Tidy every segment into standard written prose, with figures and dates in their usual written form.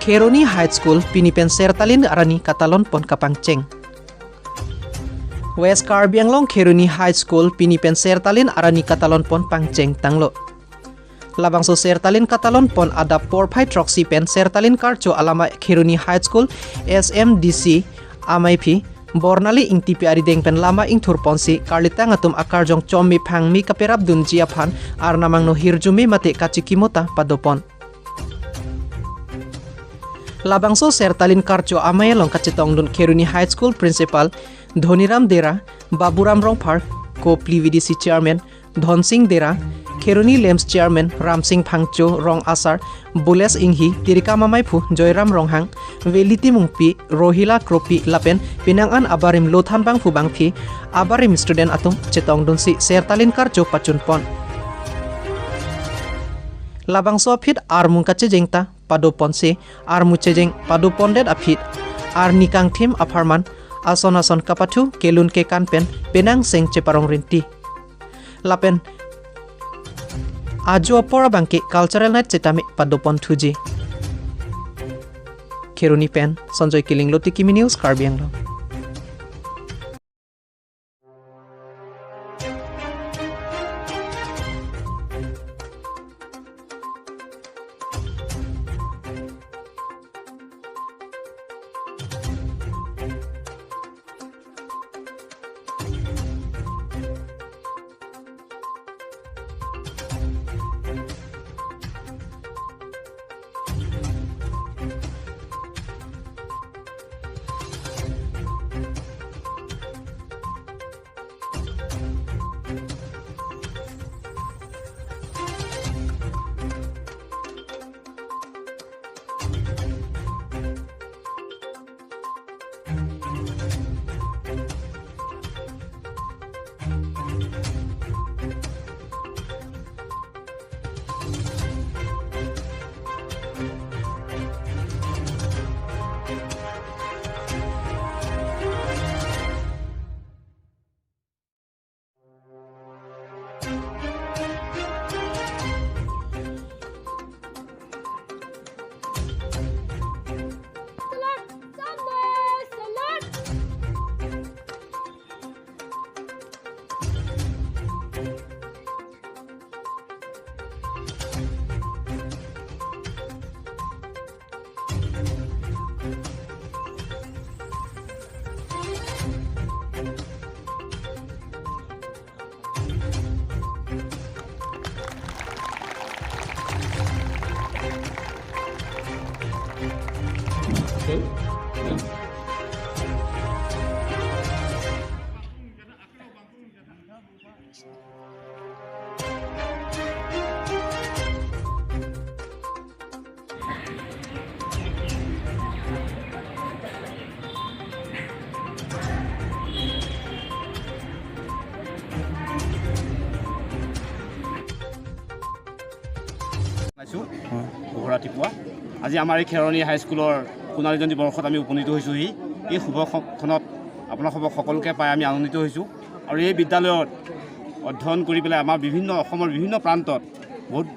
Kheroni High School pinipen sertalin arani katalon pon kapangceng. West Karbi Anglong Kheroni High School pinipen sertalin arani katalon pon pangceng tanglo. Labangso sertalin katalon pon ada porpai troxy pen sertalin karcho alama Kheroni High School SMDC amaipi Bornali ing tipi arideng pen lama ing turponsi karlita ngatum akarjong chomi phangmi kaperap dun jiaphan ar namang no hirjumi mate kachikimota padopon. Labangso sertalin karcho amayalong kacetong dun Kheroni High School Principal Dhoniram Dera, Baburam Rongphar, Co-Pli VDC Chairman Dhon Singh Dera, Kheroni Lems Chairman Ram Singh Phangcho Rong Asar, Bules Inghi, Tirika Mamaipu, Joyram Ronghang, Veliti Mungpi, Rohila Kropi Lapen, Pinangan Abarim Lothan Bang Fubangpi, Abarim Student Atung Cetong Dunsi Sertalin Karcho Pachunpon. Labangso apit armung kacejengta padopon se armu cejeng padopon det apit ar nikang tim aparman ason kapatu kelun ke kanpen penang seng ceparong rinti lapen ajo pora bangke cultural night cetami padopon thuji Kheroni pen Sanjoy Kiling Loti Kimi News Karbi Anglong. ৰাতিপুৱা আজি আমাৰ এই খেৰণী হাইস্কুলৰ ১৫ জনী বৰ্ষত আমি উপনীত হৈছোঁহি। এই শুভক্ষণত আপোনালোকক সকলোকে পাই আমি আনন্দিত হৈছোঁ আৰু এই বিদ্যালয়ত অধ্যয়ন কৰি পেলাই আমাৰ অসমৰ বিভিন্ন প্ৰান্তত বহুত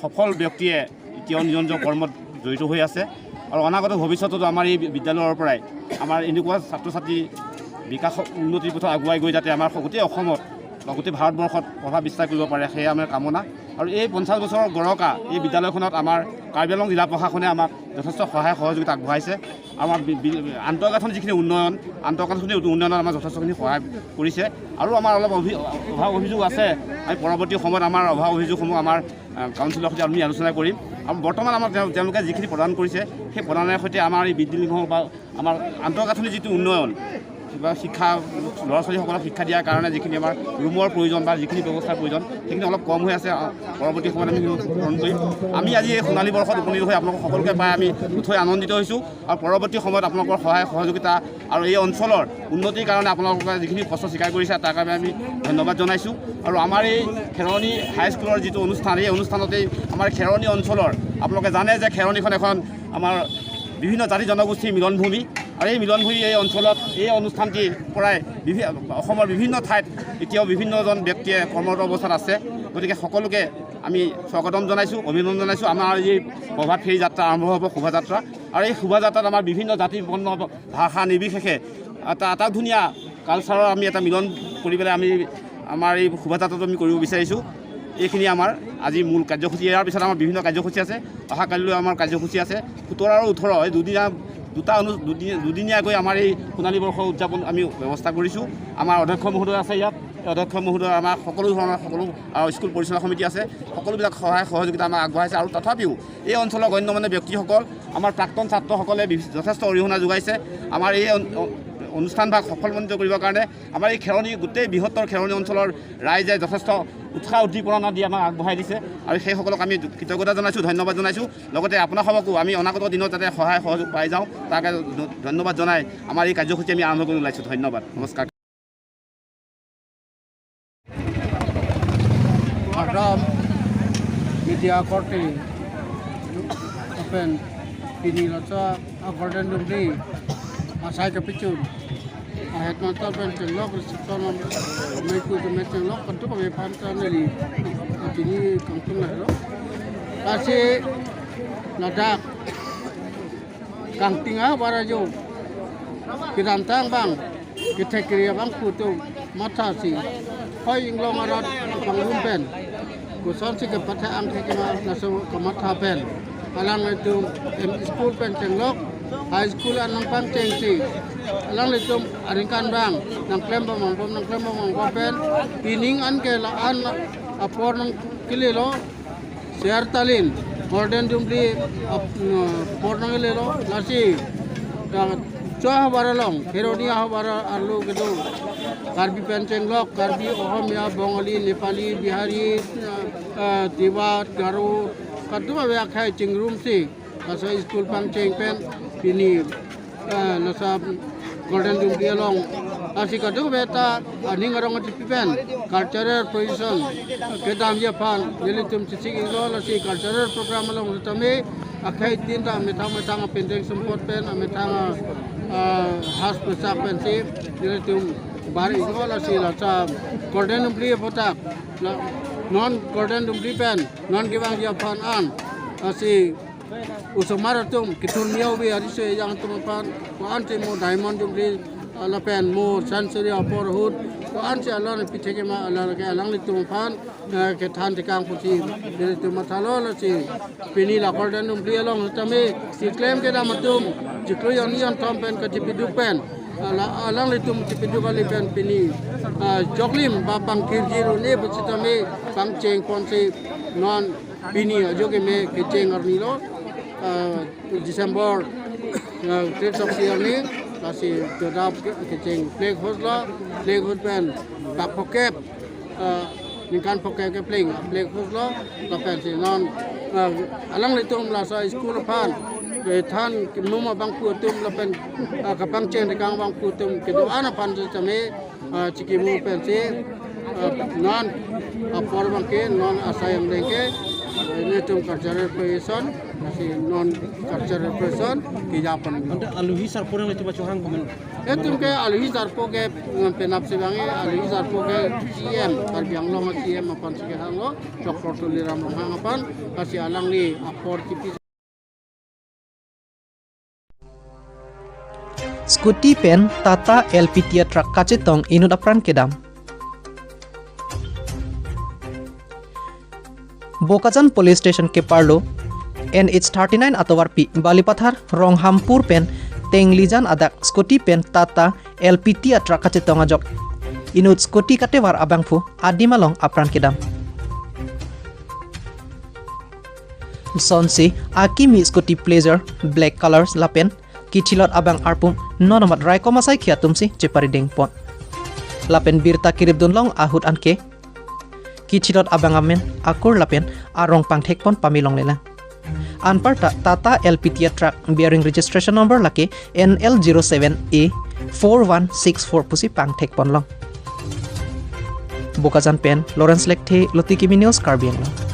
সফল ব্যক্তিয়ে এতিয়াও নিজ নিজৰ কৰ্মত জড়িত হৈ আছে আৰু অনাগত ভৱিষ্যততো আমাৰ এই বিদ্যালয়ৰ পৰাই আমাৰ এনেকুৱা ছাত্ৰ ছাত্ৰী বিকাশ উন্নতিৰ পথত আগুৱাই গৈ যাতে আমাৰ গোটেই অসমত বা গোটেই ভাৰতবৰ্ষত প্ৰভাৱ বিস্তাৰ কৰিব পাৰে সেয়া আমাৰ কামনা। আৰু এই ৫০ বছৰৰ গৰকা এই বিদ্যালয়খনত আমাৰ কাৰ্বি আংলং জিলা প্ৰশাসনে আমাক যথেষ্ট সহায় সহযোগিতা আগবঢ়াইছে। আমাৰ আন্তঃগাঁথনি যিখিনি উন্নয়নত আমাৰ যথেষ্টখিনি সহায় কৰিছে আৰু আমাৰ অলপ অভাৱ অভিযোগ আছে। আমি পৰৱৰ্তী সময়ত আমাৰ অভাৱ অভিযোগসমূহ আমাৰ কাউন্সিলৰ সৈতে আমি আলোচনা কৰিম আৰু বৰ্তমান আমাক তেওঁলোকে যিখিনি প্ৰদান কৰিছে সেই প্ৰদানৰ সৈতে আমাৰ এই বিদ্যালয়সমূহ বা আমাৰ আন্তঃগাঁথনি যিটো উন্নয়ন বা শিক্ষা ল'ৰা ছোৱালীসকলক শিক্ষা দিয়াৰ কাৰণে যিখিনি আমাৰ ৰুমৰ প্ৰয়োজন বা যিখিনি ব্যৱস্থাৰ প্ৰয়োজন সেইখিনি অলপ কম হৈ আছে। পৰৱৰ্তী সময়ত আমি পূৰণ কৰিম। আমি আজি এই সোণালী বৰ্ষত উপনীত হৈ আপোনালোকক সকলোকে পাই আমি নথৈ আনন্দিত হৈছোঁ আৰু পৰৱৰ্তী সময়ত আপোনালোকৰ সহায় সহযোগিতা আৰু এই অঞ্চলৰ উন্নতিৰ কাৰণে আপোনালোকে যিখিনি কষ্ট স্বীকাৰ কৰিছে তাৰ কাৰণে আমি ধন্যবাদ জনাইছোঁ। আৰু আমাৰ এই খেৰণী হাইস্কুলৰ যিটো অনুষ্ঠান এই অনুষ্ঠানতেই আমাৰ খেৰণী অঞ্চলৰ আপোনালোকে জানে যে খেৰণীখন এখন আমাৰ বিভিন্ন জাতি জনগোষ্ঠীৰ মিলনভূমি আৰু এই মিলনভূমি এই অঞ্চলত এই অনুষ্ঠানটিৰ পৰাই অসমৰ বিভিন্ন ঠাইত এতিয়াও বিভিন্নজন ব্যক্তিয়ে কৰ্মৰত অৱস্থাত আছে। গতিকে সকলোকে আমি স্বাগতম জনাইছোঁ, অভিনন্দন জনাইছোঁ। আমাৰ এই প্ৰভাত ফেৰী যাত্ৰা আৰম্ভ হ'ব, শোভাযাত্ৰা। আৰু এই শোভাযাত্ৰাত আমাৰ বিভিন্ন জাতি বৰ্ণ ভাষা নিৰ্বিশেষে এটা ধুনীয়া কালচাৰৰ আমি এটা মিলন কৰি পেলাই আমি আমাৰ এই শোভাযাত্ৰাটো আমি কৰিব বিচাৰিছোঁ। এইখিনি আমাৰ আজি মূল কাৰ্যসূচী। ইয়াৰ পিছত আমাৰ বিভিন্ন কাৰ্যসূচী আছে। অহাকালিলৈ আমাৰ কাৰ্যসূচী আছে 17 আৰু 18 এই দুদিনীয়াকৈ আমাৰ এই সোণালী বৰ্ষৰ উদযাপন আমি ব্যৱস্থা কৰিছোঁ। আমাৰ অধ্যক্ষ মহোদয় আছে ইয়াত। অধ্যক্ষ মহোদয় আমাৰ সকলো স্কুল পৰিচালনা সমিতি আছে, সকলোবিলাক সহায় সহযোগিতা আমাক আগবঢ়াইছে। আৰু তথাপিও এই অঞ্চলৰ গণ্যমান্য ব্যক্তিসকল, আমাৰ প্ৰাক্তন ছাত্ৰসকলে যথেষ্ট অৰিহণা যোগাইছে আমাৰ এই অনুষ্ঠানভাগ সফলমণ্ডিত কৰিবৰ কাৰণে। আমাৰ এই খেৰণী গোটেই বৃহত্তৰ খেৰণী অঞ্চলৰ ৰাইজে যথেষ্ট উৎসাহ উদ্দীপনা দি আমাক আগবঢ়াই দিছে, আৰু সেইসকলক আমি কৃতজ্ঞতা জনাইছোঁ, ধন্যবাদ জনাইছোঁ। লগতে আপোনালোককো আমি অনাগত দিনত যাতে সহায় সহযোগ পাই যাওঁ তাকে ধন্যবাদ জনাই আমাৰ এই কাৰ্যসূচী আমি আৰম্ভ কৰি ওলাইছোঁ। ধন্যবাদ, নমস্কাৰ। Media Korte Open Pini Losa Gordon Dubli Asai Kapicun Ahet Mantal Penting Lok Reception Meku to Meting Lok Kantu Kami Pantan Neri Pini Kampung Lero Kasi Nadak Kangtinga Barajo Kirantang Bang Kita Kriya Bang Putu Matasi Hoi Inglong Arat Panglum Pen Kuson si kapatha ang kekema naso kamatha pen alang itu school pen cenglok high school anang pang cengsi alang itu aringkan bang nang klem bang pen pining an ke la an apor nang kilelo share talin modern dumbli apor nang kilelo lasi Chua baralong, Heronia bara arlo gitu, Karbi pencenglok, Karbi Ohomia, Bengali, Nepali, Bihari, Tibat, Garu, kadua beak hai cingrum si, nasa school pang cengpen, ini nasa golden dumbli along, nasi kadua beta, aning orang ngati pipen, cultural position, kedam Japan, nilitum cici ilo nasi cultural program along utame, akhai tinta metang pendek sempot pen, metang has pesak pensi jadi tu bari itu lah si lah golden dumbli potak non golden dumbli pen non kibang Japan an si usumar tum kitun miau bi hari se yang tumapan an si mo diamond dumbli la pen mo sansuri apor hood an si alang piche ke ma alang li tumapan ke than tikang pusi jadi tu matalo lah si pini la golden dumbli along tame si claim ke damatum jiklo yang ni yang tom pen ke tipiduk pen alang litum tipiduk kali pen pini joklim babang kirjiru ni becitame bang ceng ponsi non pini ajo ke me ke ceng arnilo Desember trip of year ni kasi jodap ke ceng flag host pen bak pokep ningkan pokep ke flag host la pen si non alang litum la sa school panท่านนุ่มบางผู้ตุ้มเราเป็นกับบังเจนในกลางบางผู้ตุ้มกิจอาณาพันธ์จะมีจิกิมูเป็นสินอนปอร์บังเกนอนอาศัยอย่างเด็กนี่ตุ้มการจัดเperson masih non cultural person kijapan. Anda aluhi sarpo yang itu baca orang komen. Itu ke aluhi sarpo ke penap sebangi aluhi sarpo ke CM karbiang lo CM apa sih ke hanglo doktor tuliram hang apa kasih alang ni apor kipi. Scooty pen Tata LPT truck kacetong inut apran kedam. Bokajan Police Station ke Parlo NH39 atawarpi Balipathar Ronghampur pen Tenglijan adak Scooty pen Tata LPT truck kacetong ajok. Inut Scooty katewar abangfu adimalong apran kedam. Sonsi Akimi Scooty Pleasure black colors lapen Kichilot abang arpum nonomat raiko masai khiatum si cepari deng pon lapen birta kirib dunlong ahut anke Kichilot abang amen akur lapen arong pangthek pon pamilong lela anparta Tata LPT truck bearing registration number lake NL07A 4164 pusi pangthek pon long Bokajan pen Lawrence Lekte Lotikimi News Carbian long